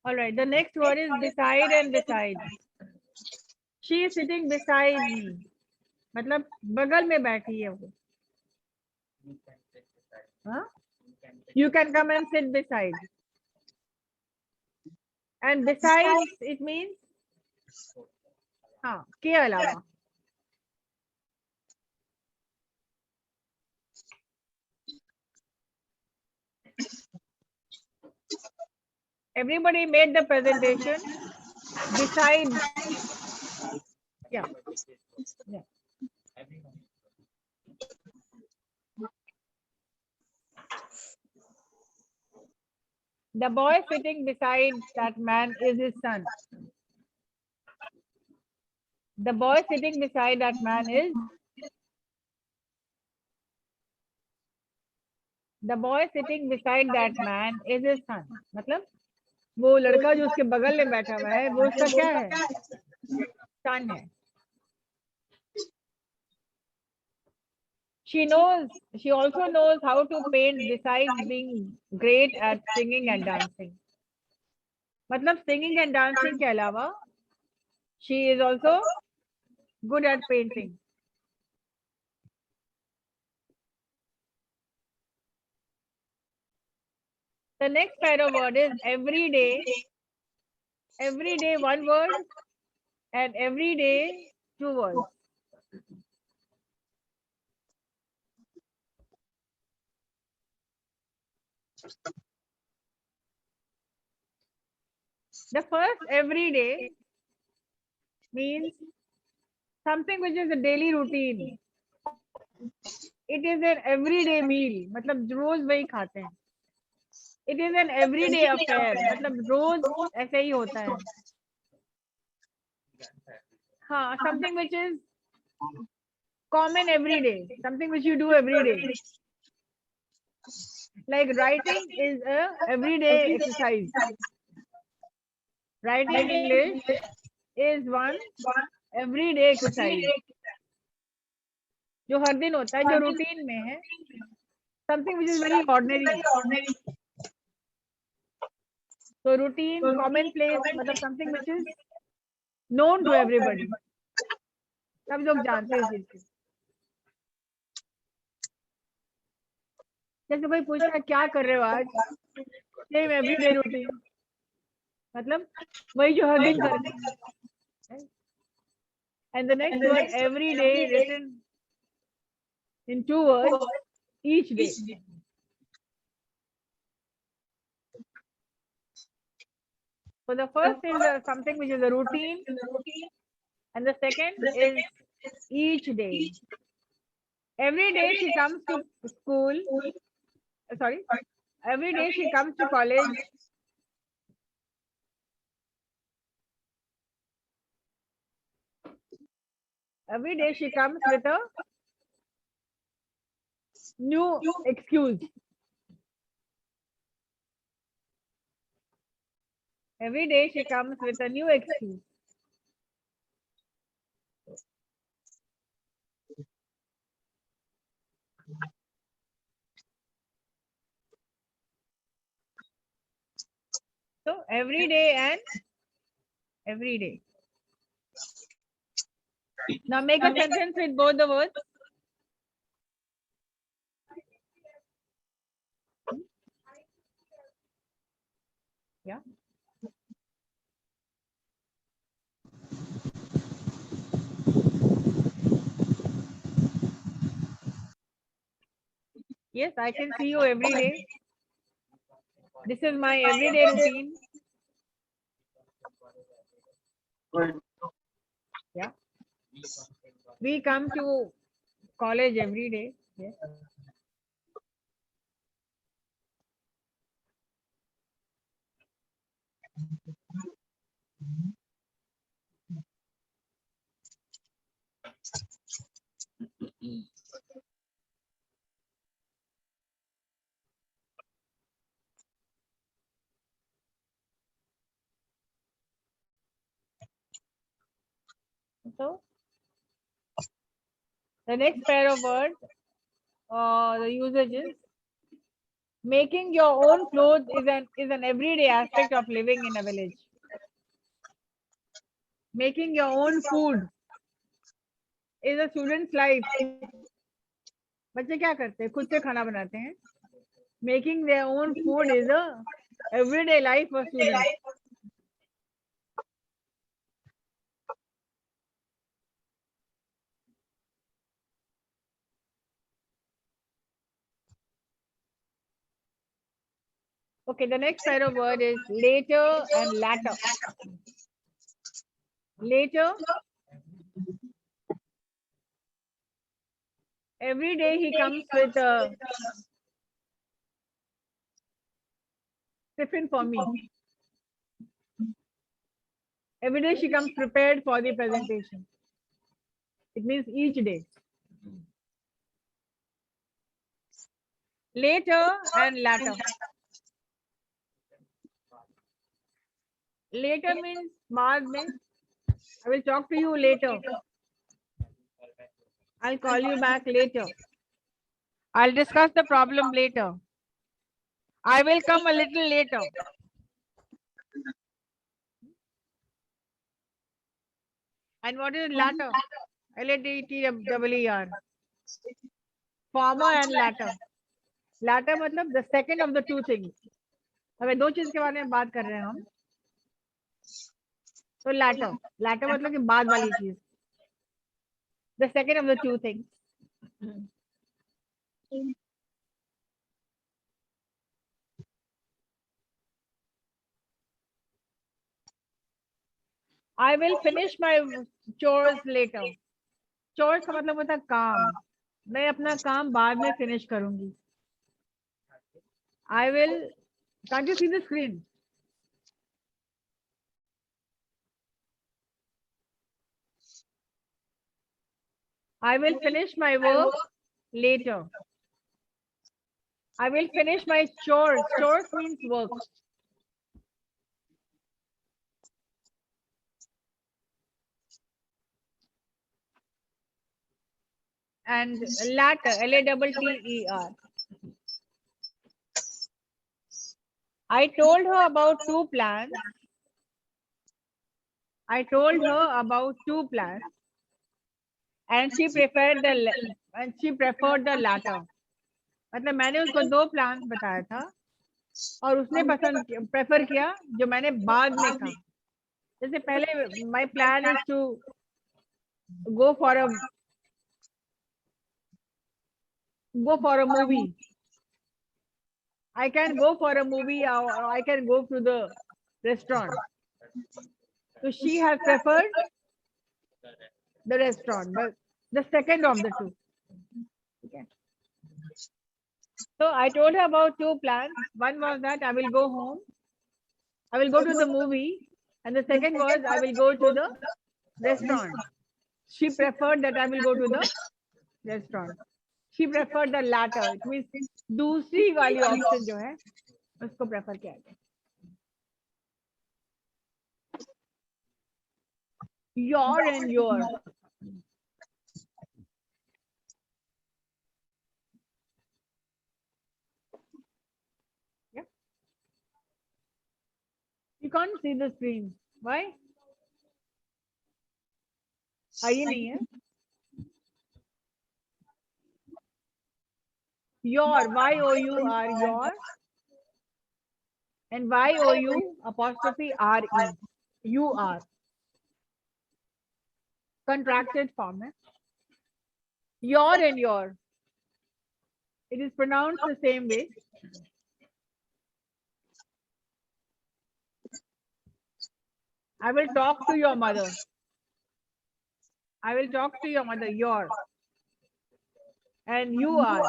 All right. The next word is beside and beside. She is sitting beside me. मतलब बगल में बैठी है वो. हाँ? You can come and sit beside. And besides, it means हाँ के अलावा. Everybody made the presentation. Besides, yeah. The boy sitting beside that man is his son. The boy sitting beside that man is the boy sitting beside that man is his son. मतलब वो लड़का जो उसके बगल में बैठा हुआ है वो उसका क्या है? Son है. She also knows how to paint besides being great at singing and dancing. मतलब singing and dancing के अलावा she is also good at painting. The next pair of word is every day. Every day one word and every day two words. The first every day means something which is a daily routine. It is an everyday meal. मतलब रोज वही खाते हैं. It is an everyday affair. मतलब रोज ऐसे ही होता है. हाँ, something which is common every day. Something which you do every day. Like writing is a everyday exercise. Writing English is one everyday exercise. जो हर दिन होता है, जो रूटीन में है. Something which is very ordinary. So routine, commonplace, मतलब something which is known to everybody. सब लोग जानते हैं इस चीज को. जैसे कोई पूछता है क्या कर रहे हो आज? Same everyday routine. मतलब वही जो हर दिन करते हैं. And the next word every day written in two words each day. So the first is something which is a routine, and the second is each day. Every day she comes to school. Sorry. Every day she comes to college. Every day she comes with a new excuse. Every day she comes with a new excuse. So every day and every day. Now make a sentence with both the words. Yeah. Yes, I can see you every day. This is my everyday routine. Yeah. We come to college every day. Yes. So the next pair of words, the usages. Making your own clothes is an everyday aspect of living in a village. Making your own food is a student's life. बच्चे क्या करते हैं? खुद से खाना बनाते हैं. Making their own food is a everyday life for students. Okay, the next pair of word is later and latter. Later, every day he comes with a tiffin for me. Every day she comes prepared for the presentation. It means each day. Later and latter. Later means बाद में. I will talk to you later. I'll call you back later. I'll discuss the problem later. I will come a little later. And what is latter? Latter. Former and latter. Latter मतलब the second of the two things. अगर दो चीज के बारे में बात कर रहे हैं हम, तो latter. Latter मतलब कि बाद वाली चीज. The second of the two things. I will finish my chores later. Chores का मतलब होता है काम. मैं अपना काम बाद में finish करूंगी. I will. Can't you see the screen? I will finish my work later. I will finish my chores. Chores means work. And latter, Latter. I told her about two plans. I told her about two plans, and she preferred the latter. मतलब मैंने उसको दो plan बताया था और उसने prefer किया जो मैंने बाद में कहा. जैसे पहले my plan is to go for a movie. I can go for a movie or I can go to the restaurant. So she has preferred the restaurant, but the second of the two. Okay. So I told her about two plans. One was that I will go home. I will go to the movie. And the second was I will go to the restaurant. She preferred that I will go to the restaurant. She preferred the latter. It means दूसरी वाली option जो है उसको prefer किया गया. Your and your. Yeah. You can't see the screen. Why? ये नहीं है. Your, Y-O-U-R, your. And Y-O-U apostrophe R-E. You are. Contracted form. Your and your. It is pronounced the same way. I will talk to your mother. I will talk to your mother. Your. And you are.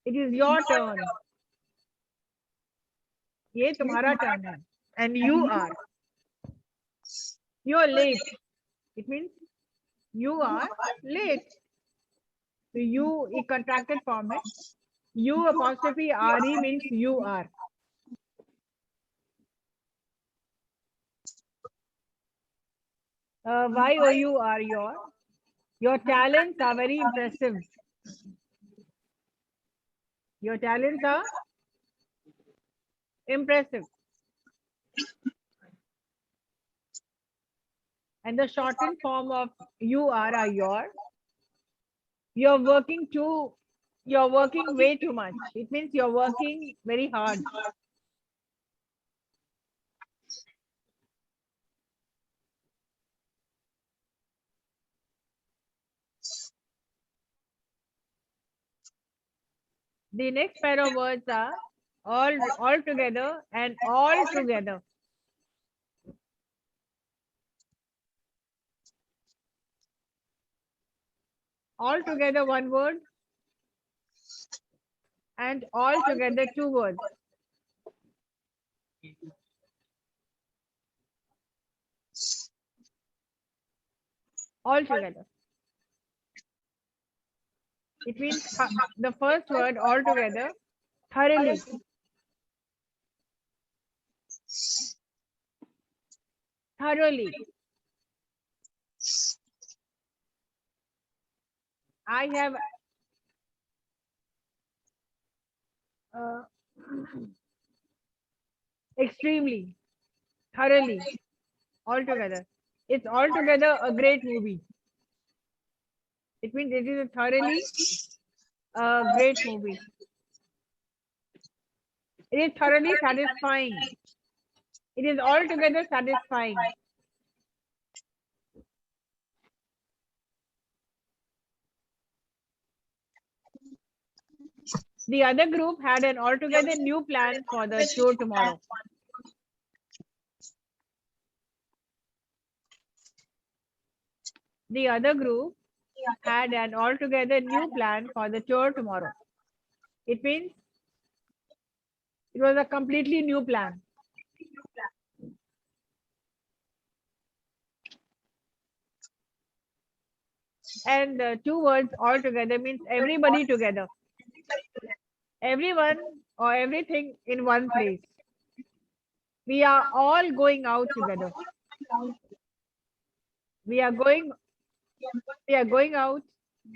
It is your turn. ये तुम्हारा turn है. And you are. You are late. It means you are late. So you, a contracted form है. You apostrophe R-E means you are. Y-O-U are your. Your talents are very impressive. Your talents are impressive. And the shortened form of you are your. You're working too, you're working way too much. It means you're working very hard. The next pair of words are all together and all together. All together one word and all together two words. All together. It means the first word all together, thoroughly. Thoroughly. I have uh, extremely, thoroughly, altogether. It's altogether a great movie. It means it is a thoroughly great movie. It is thoroughly satisfying. It is altogether satisfying. The other group had an altogether new plan for the tour tomorrow. The other group had an altogether new plan for the tour tomorrow. It means it was a completely new plan. And two words all together means everybody together. Everyone or everything in one place. We are all going out together. We are going we are going out.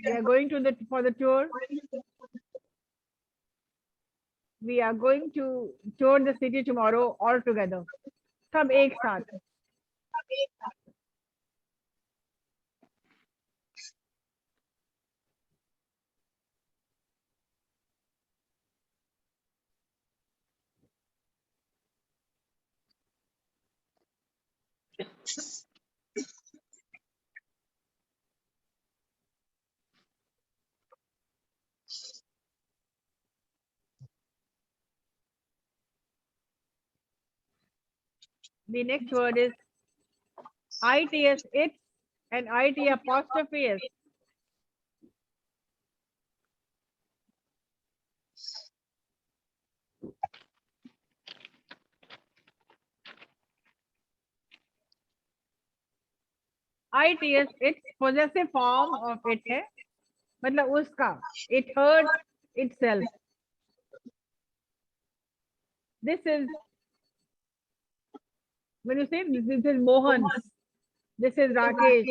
We are going to the for the tour. We are going to tour the city tomorrow all together. सब एक साथ. The next word is ITS, it's, and IT apostrophe S. ITS, it's possessive form of it है, मतलब उसका. It hurt itself. This is, when you say this is Mohan, this is Rakesh,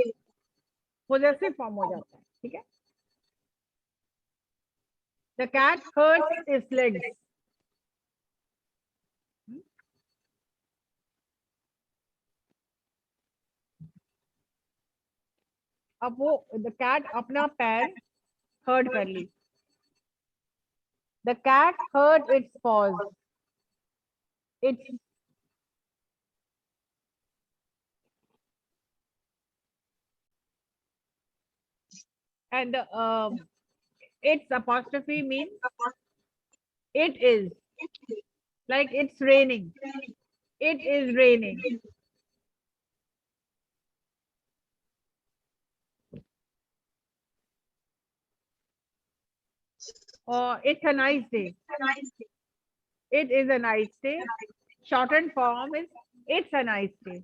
possessive form हो जाता है, ठीक है? The cat hurts its legs. अब वो the cat अपना पैर hurt कर ली. The cat hurt its paws. It's and its apostrophe means it is, like it's raining. It is raining. Or it's a nice day. It is a nice day. Shortened form is it's a nice day.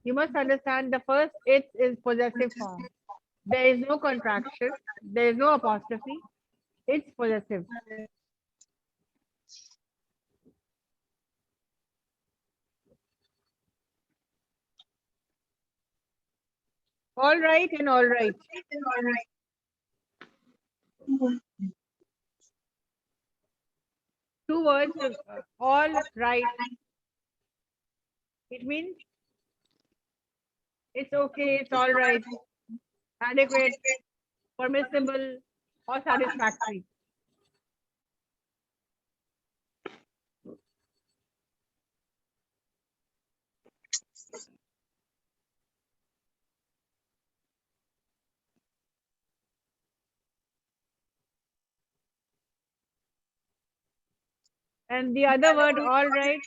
You must understand the first it is possessive form. There is no contraction. There is no apostrophe. It's possessive. All right and all right. Two words, all right. It means it's okay, it's all right, adequate, permissible, or satisfactory. And the other word, all right,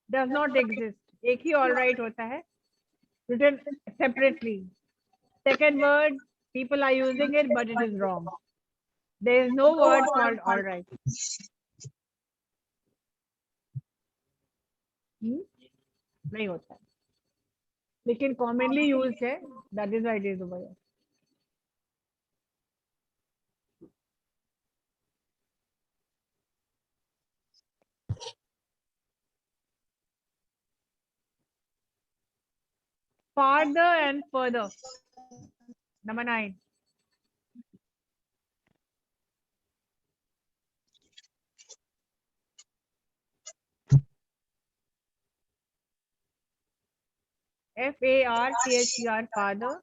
does not exist. एक ही all right होता है, written separately. Second word, people are using it, but it is wrong. There is no word called all right. नहीं होता है. लेकिन commonly used है. That is why it is over here. Farther and further. Number 9. F-A-R-T-H-E-R, father.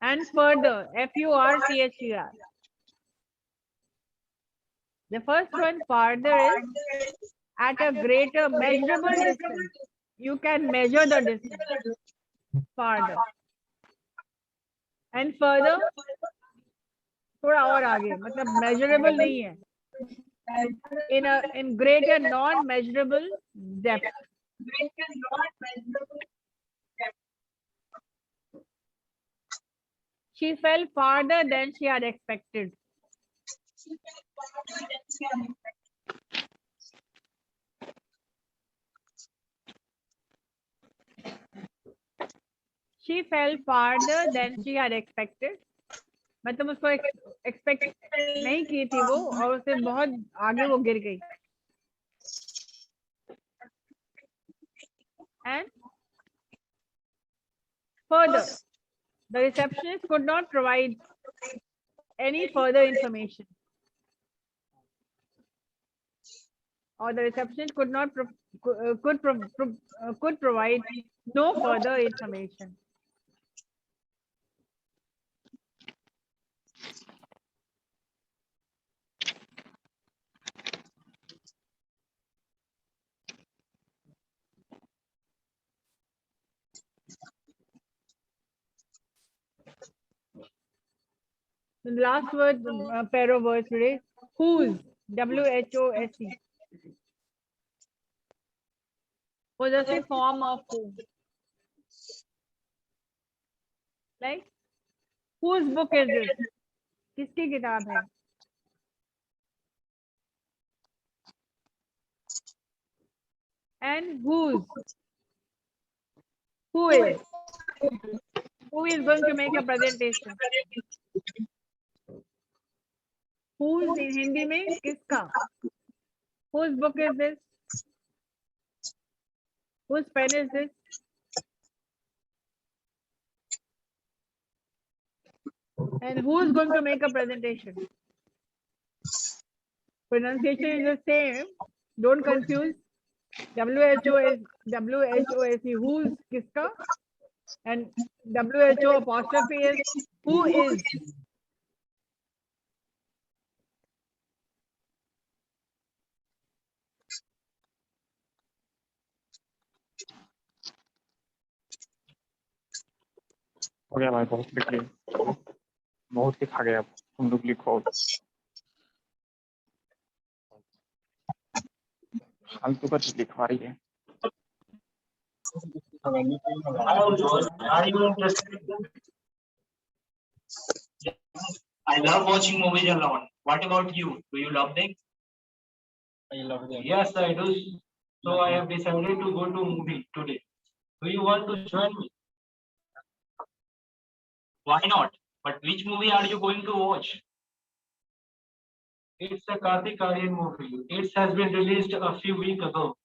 And further, F-U-R-T-H-E-R. The first one, farther, is at a greater measurable distance. You can measure the distance. Farther. And further, थोड़ा और आगे, मतलब measurable नहीं है. In greater non-measurable depth. She fell farther than she had expected. She fell farther than she had expected. मतलब उसको expect नहीं की थी वो, और उससे बहुत आगे वो गिर गई. And further, the receptionist could not provide any further information, or the receptionist could not could provide no further information. The last word, pair of words today, whose, W-H-O-S-E. Possessive form of who. Like, whose book is this? किसकी किताब है? And whose? Who is? Who is going to make a presentation? Whose in Hindi में किसका? Whose book is this? Whose pen is this? And who's going to make a presentation? Pronunciation is the same. Don't confuse. W-H-O-S-E, who's, kiska, and W-H-O apostrophe is who is. हो गया भाई, बहुत लिख लिया, बहुत लिखा गया. तुम लोग लिखो, फालतू का चीज लिखवा रही है. I love watching movies alone. What about you? Do you love them? I love them. Yes, I do. So I have decided to go to movie today. Do you want to join me? Why not? But which movie are you going to watch? It's a Karthik Aaryan movie. It has been released a few weeks ago.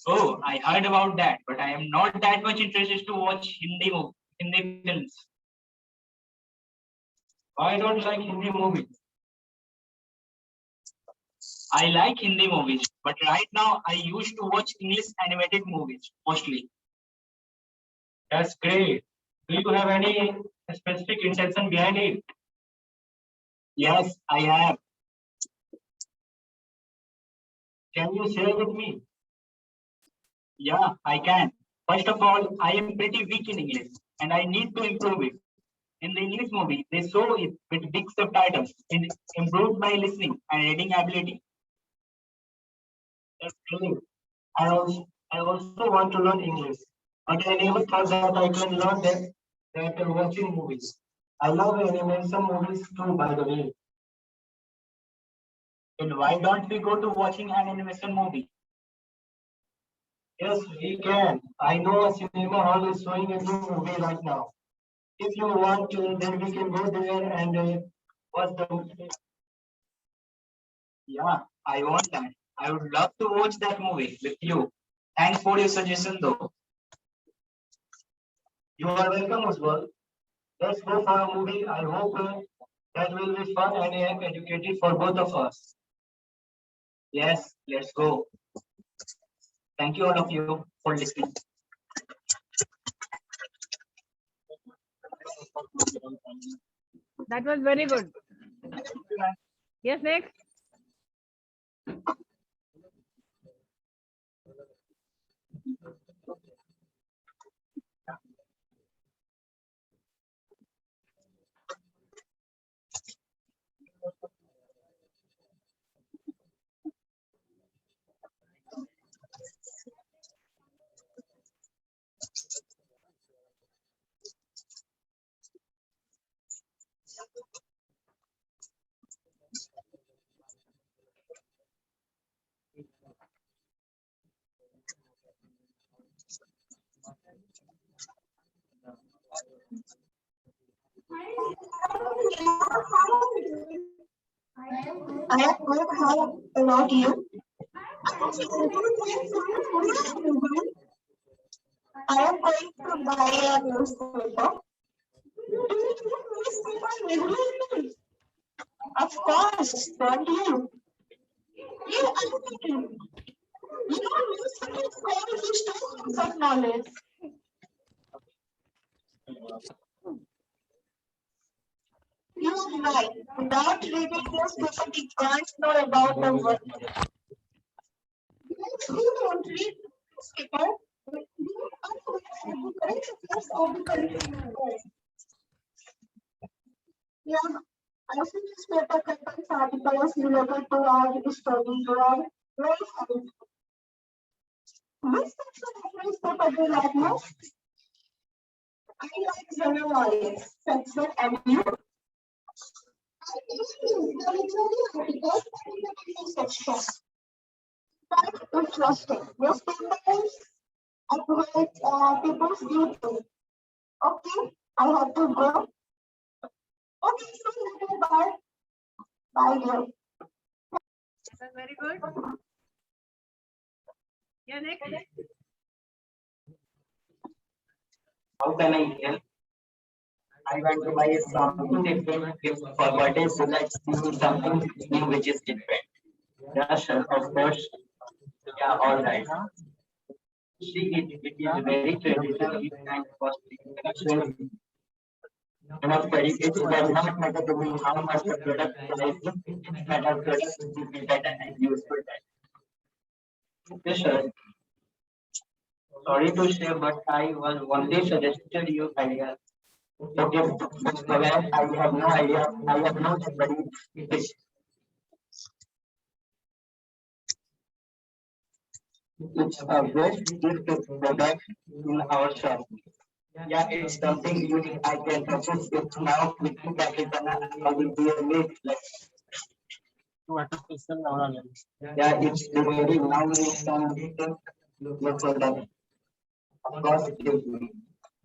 Oh, I heard about that, but I am not that much interested to watch Hindi films. Why don't you like Hindi movies? I like Hindi movies, but right now I used to watch English animated movies mostly. That's great. Do you have any specific intention behind it? Yes, I have. Can you share with me? Yeah, I can. First of all, I am pretty weak in English and I need to improve it. In the English movie, they show it with big subtitles and improved my listening and reading ability. That's great. I also want to learn English, but I never thought that I can learn that watching movies. I love animation movies too, by the way. Then why don't we go to watching an animation movie? Yes, we can. I know a cinema hall is showing a new movie right now. If you want to, then we can go there and watch the movie. Yeah, I want that. I would love to watch that movie with you. Thanks for your suggestion, though. You are welcome, Oswald. Let's go for a movie. I hope that will be fun and educative for both of us. Yes, let's go. Thank you, all of you, for listening. That was very good. Yes, next. I am good. How about you? I am going to buy a newspaper. Of course, don't you? Yeah, I do. You know, newspaper is very historians of knowledge. You are right. Without reading newspaper, we can't know about the world. Those who don't read newspaper, they are unaware of the current affairs of the country. Yeah, I see newspaper contains articles related to our study or very helpful. Which section of newspaper do you like most? I like general knowledge section, and you? I usually the literary articles and the business section. That's interesting. Newspapers update people's view too. Okay, I have to go. Okay, so later, bye. Bye, dear. That was very good. Yeah, next. How can I help? I want to buy something different gift for birthday, so let's do something new which is different. Yeah, sure, of course. Yeah, all right. See, it is very traditional and costly. Actually, enough credit, it does not matter to me how much the product price is, it matters product to be better and useful. Okay, sure. Sorry to say, but I was only suggested you idea. Okay, but I have no idea. I have no study. It's a best gift product in our shop. Yeah, it's something unique. I can purchase it now with two packets and I will be a late. Yeah, it's very now it's some your product. Of course,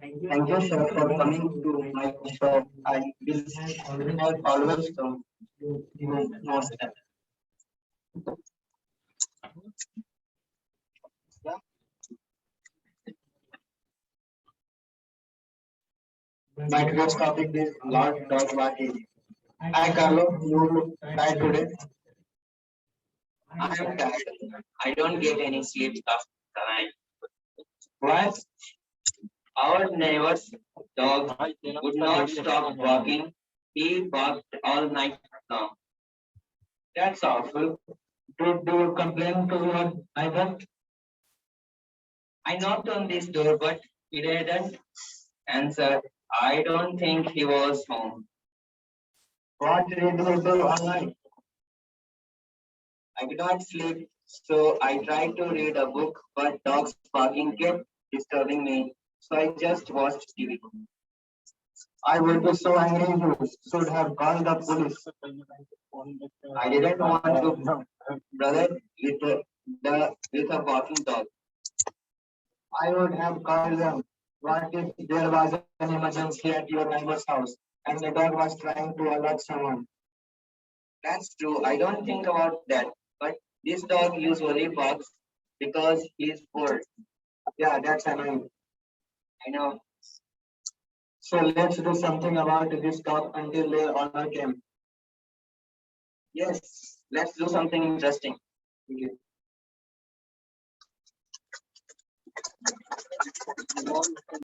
thank you, sir, for coming to my shop. I will always come. You know that. Yeah. My today's topic is loud dog barking. Hi Carlo, you tired today? I am tired. I don't get any sleep last night. What? Our neighbor's dog would not stop barking. He barked all night long. That's awful. Did you complain to your neighbor? I knocked on this door, but he didn't answer. I don't think he was home. What did you do all night? I could not sleep, so I tried to read a book, but dogs barking kept disturbing me, so I just watched TV. I would be so angry you should have called the police. I didn't want to brother with a barking dog. I would have called them. What if there was an emergency at your neighbor's house and the dog was trying to alert someone? That's true. I don't think about that. But this dog usually barks because he's bored. Yeah, that's annoying. I know. So let's do something about this dog until their owner came. Yes, let's do something interesting. Okay.